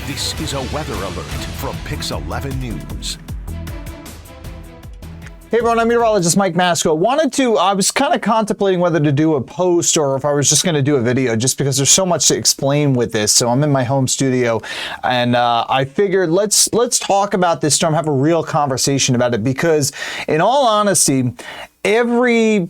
This is a weather alert from Pix 11 News. Hey everyone, I'm meteorologist Mike Masco. I was kind of contemplating whether to do a post or if I was just going to do a video just because there's so much to explain with this. So I'm in my home studio and I figured let's talk about this storm, have a real conversation about it, because in all honesty, every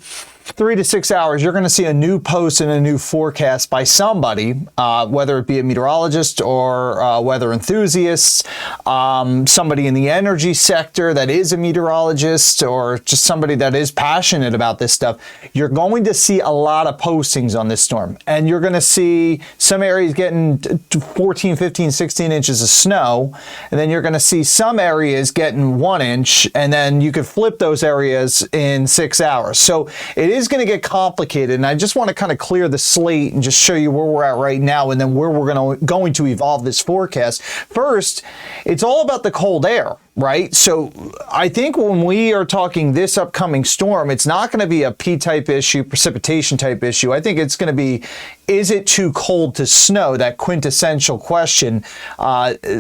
3 to 6 hours, you're going to see a new post and a new forecast by somebody, whether it be a meteorologist or weather enthusiasts, somebody in the energy sector that is a meteorologist, or just somebody that is passionate about this stuff. You're going to see a lot of postings on this storm, and you're going to see some areas getting 14, 15, 16 inches of snow, and then you're going to see some areas getting 1 inch, and then you could flip those areas in 6 hours. So it is going to get complicated, and I just want to kind of clear the slate and just show you where we're at right now and then where we're going to evolve this forecast. First, it's all about the cold air, right? So I think when we are talking this upcoming storm, it's not going to be a P-type issue, precipitation type issue. I think it's going to be, is it too cold to snow? That quintessential question.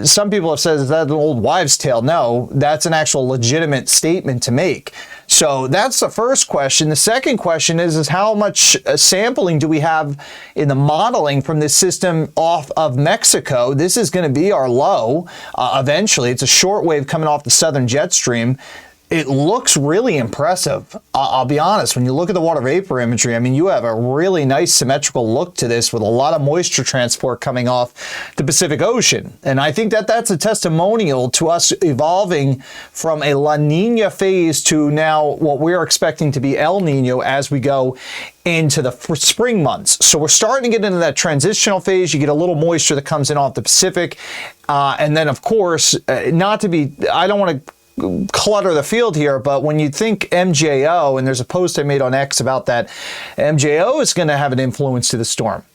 Some people have said, is that an old wives' tale? No, that's an actual legitimate statement to make. So that's the first question. The second question is how much sampling do we have in the modeling from this system off of Mexico? This is going to be our low eventually. It's a short wave coming off the southern jet stream. It looks really impressive. I'll be honest, when you look at the water vapor imagery, I mean, you have a really nice symmetrical look to this with a lot of moisture transport coming off the Pacific Ocean. And I think that that's a testimonial to us evolving from a La Nina phase to now what we're expecting to be El Nino as we go into the spring months. So we're starting to get into that transitional phase. You get a little moisture that comes in off the Pacific. And then, of course, I don't want to clutter the field here, but when you think MJO, and there's a post I made on X about that, MJO is going to have an influence to the storm.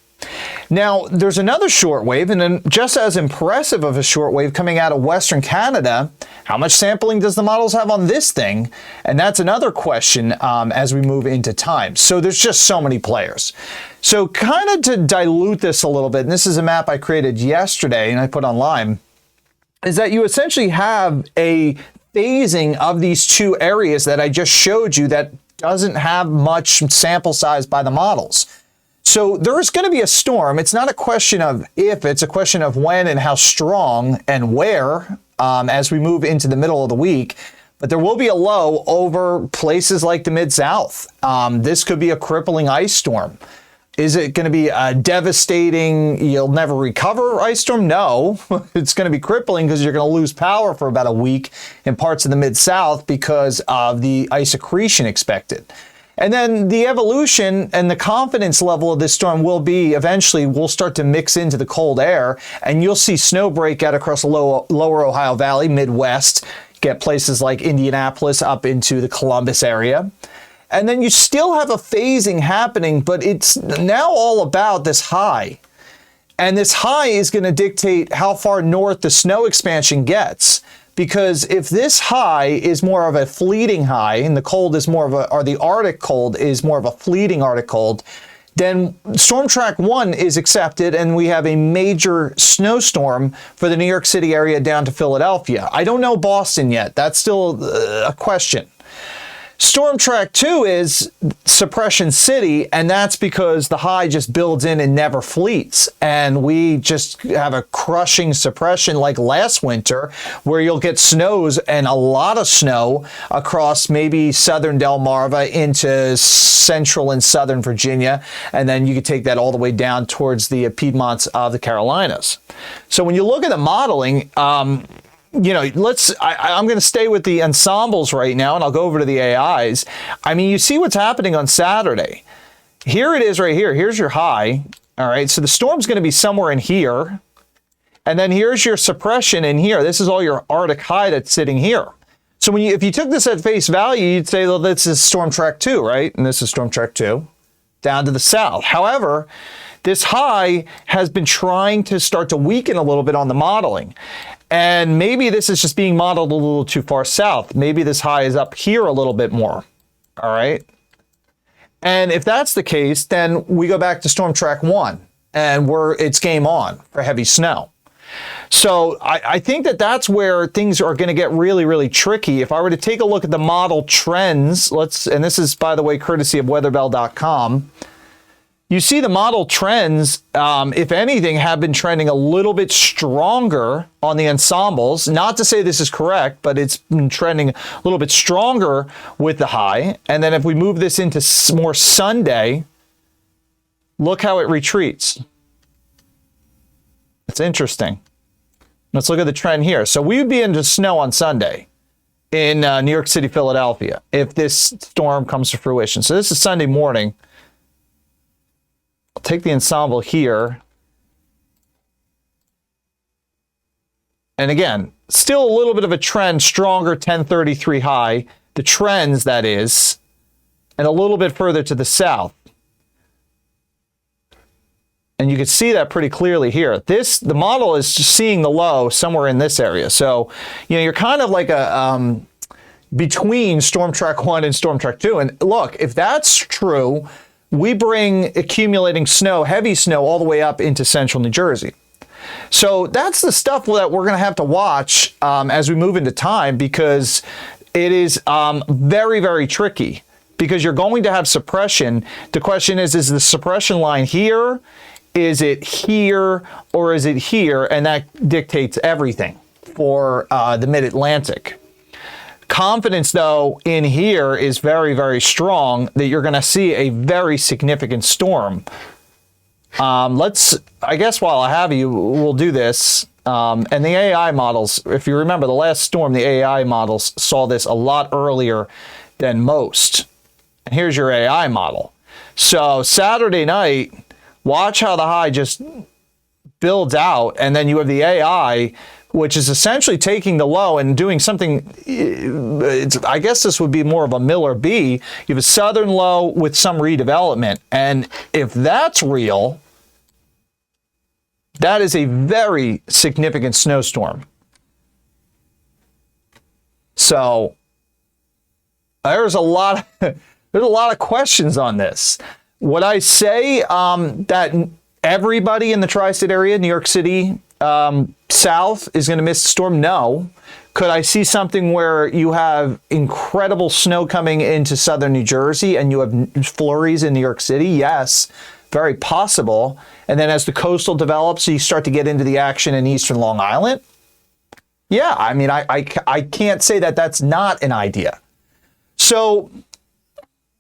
Now, there's another short wave, and then just as impressive of a short wave coming out of Western Canada. How much sampling does the models have on this thing? And that's another question as we move into time. So there's just so many players. So kind of to dilute this a little bit, and this is a map I created yesterday and I put online, is that you essentially have a phasing of these two areas that I just showed you that doesn't have much sample size by the models. So there's going to be a storm. It's not a question of if, it's a question of when and how strong and where as we move into the middle of the week. But there will be a low over places like the Mid-South. This could be a crippling ice storm. Is it going to be a devastating, you'll never recover ice storm? No, it's going to be crippling because you're going to lose power for about a week in parts of the Mid-South because of the ice accretion expected. And then the evolution and the confidence level of this storm will be eventually we'll start to mix into the cold air, and you'll see snow break out across the lower Ohio Valley, Midwest, get places like Indianapolis up into the Columbus area. And then you still have a phasing happening, but it's now all about this high. And this high is going to dictate how far north the snow expansion gets. Because if this high is more of a fleeting high, and the cold is more of the Arctic cold is more of a fleeting Arctic cold, then Storm Track 1 is accepted, and we have a major snowstorm for the New York City area down to Philadelphia. I don't know Boston yet. That's still a question. Storm Track 2 is Suppression City, and that's because the high just builds in and never fleets. And we just have a crushing suppression like last winter, where you'll get snows and a lot of snow across maybe southern Delmarva into central and southern Virginia. And then you could take that all the way down towards the Piedmonts of the Carolinas. So when you look at the modeling, you know, I'm going to stay with the ensembles right now, and I'll go over to the AIs. I mean, you see what's happening on Saturday. Here it is right here. Here's your high. All right, so the storm's going to be somewhere in here. And then here's your suppression in here. This is all your Arctic high that's sitting here. So if you took this at face value, you'd say, well, this is Storm Track 2, right? And this is Storm Track 2 down to the south. However, this high has been trying to start to weaken a little bit on the modeling. And maybe this is just being modeled a little too far south. Maybe this high is up here a little bit more. All right. And if that's the case, then we go back to Storm Track 1 and it's game on for heavy snow. So I think that that's where things are going to get really, really tricky. If I were to take a look at the model trends, and this is, by the way, courtesy of weatherbell.com, you see the model trends, if anything, have been trending a little bit stronger on the ensembles. Not to say this is correct, but it's been trending a little bit stronger with the high. And then if we move this into more Sunday, look how it retreats. It's interesting. Let's look at the trend here. So we would be into snow on Sunday in New York City, Philadelphia, if this storm comes to fruition. So this is Sunday morning. I'll take the ensemble here. And again, still a little bit of a trend, stronger 1033 high, the trends that is, and a little bit further to the south. And you can see that pretty clearly here. The model is just seeing the low somewhere in this area. So, you're kind of like a between Storm Track 1 and Storm Track 2. And look, if that's true, we bring accumulating snow, heavy snow, all the way up into central New Jersey. So that's the stuff that we're going to have to watch as we move into time, because it is very, very tricky, because you're going to have suppression. The question is the suppression line here? Is it here, or is it here? And that dictates everything for the mid-Atlantic. Confidence, though, in here is very, very strong that you're going to see a very significant storm. I guess while I have you, we'll do this. And the AI models, if you remember the last storm, the AI models saw this a lot earlier than most. And here's your AI model. So Saturday night, watch how the high just builds out, and then you have the AI, which is essentially taking the low and doing something. I guess this would be more of a Miller B. You have a southern low with some redevelopment, and if that's real, that is a very significant snowstorm. So there's a lot of questions on this. Would I say that everybody in the tri-state area, New York City, south, is going to miss the storm? No. Could I see something where you have incredible snow coming into southern New Jersey and you have flurries in New York City? Yes, very possible. And then as the coastal develops, you start to get into the action in eastern Long Island? Yeah, I mean, I can't say that that's not an idea. So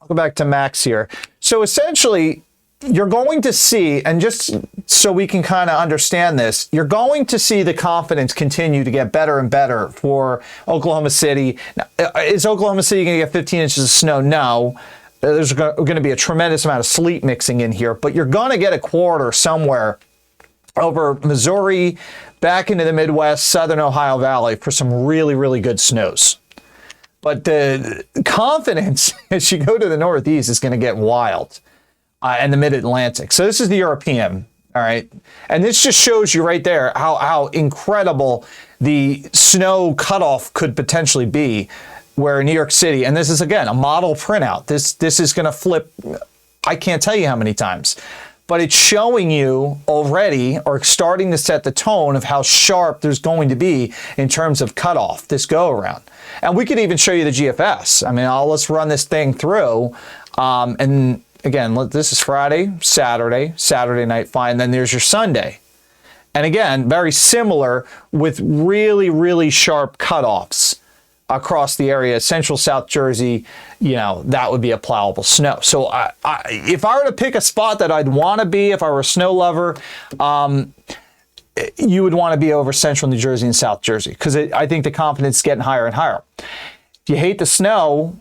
I'll go back to Max here. So essentially, you're going to see, and just so we can kind of understand this, you're going to see the confidence continue to get better and better for Oklahoma City. Now, is Oklahoma City going to get 15 inches of snow? No. There's going to be a tremendous amount of sleet mixing in here, but you're going to get a quarter somewhere over Missouri, back into the Midwest, southern Ohio Valley for some really, really good snows. But the confidence as you go to the Northeast is going to get wild. And the mid-Atlantic. So this is the European, all right? And this just shows you right there how incredible the snow cutoff could potentially be, where New York City, and this is, again, a model printout. This is going to flip, I can't tell you how many times, but it's showing you already, or starting to set the tone of how sharp there's going to be in terms of cutoff this go-around. And we could even show you the GFS. I mean, let's run this thing through, and again, this is Friday, Saturday night, fine. Then there's your Sunday. And again, very similar with really, really sharp cutoffs across the area. Central South Jersey, that would be a plowable snow. So if I were to pick a spot that I'd want to be, if I were a snow lover, you would want to be over central New Jersey and South Jersey, because I think the confidence is getting higher and higher. If you hate the snow,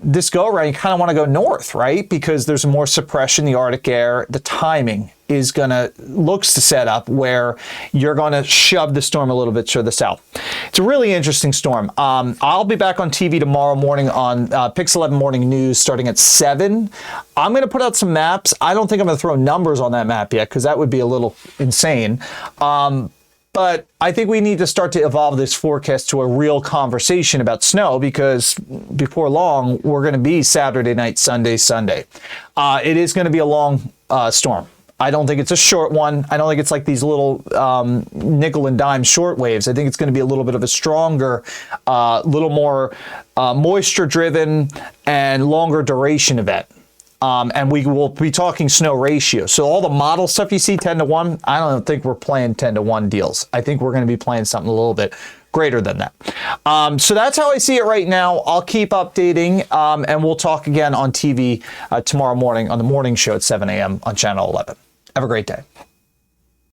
this go around, you kind of want to go north, right? Because there's more suppression, the Arctic air, the timing is looks to set up where you're going to shove the storm a little bit to the south. It's a really interesting storm. I'll be back on TV tomorrow morning on Pix 11 Morning News starting at 7. I'm going to put out some maps. I don't think I'm going to throw numbers on that map yet, because that would be a little insane. But I think we need to start to evolve this forecast to a real conversation about snow, because before long, we're going to be Saturday night, Sunday. It is going to be a long storm. I don't think it's a short one. I don't think it's like these little nickel and dime short waves. I think it's going to be a little bit of a stronger, little more moisture driven and longer duration event. And we will be talking snow ratio. So all the model stuff you see 10 to 1, I don't think we're playing 10 to 1 deals. I think we're going to be playing something a little bit greater than that. So that's how I see it right now. I'll keep updating, and we'll talk again on TV tomorrow morning on the morning show at 7 a.m. on Channel 11. Have a great day.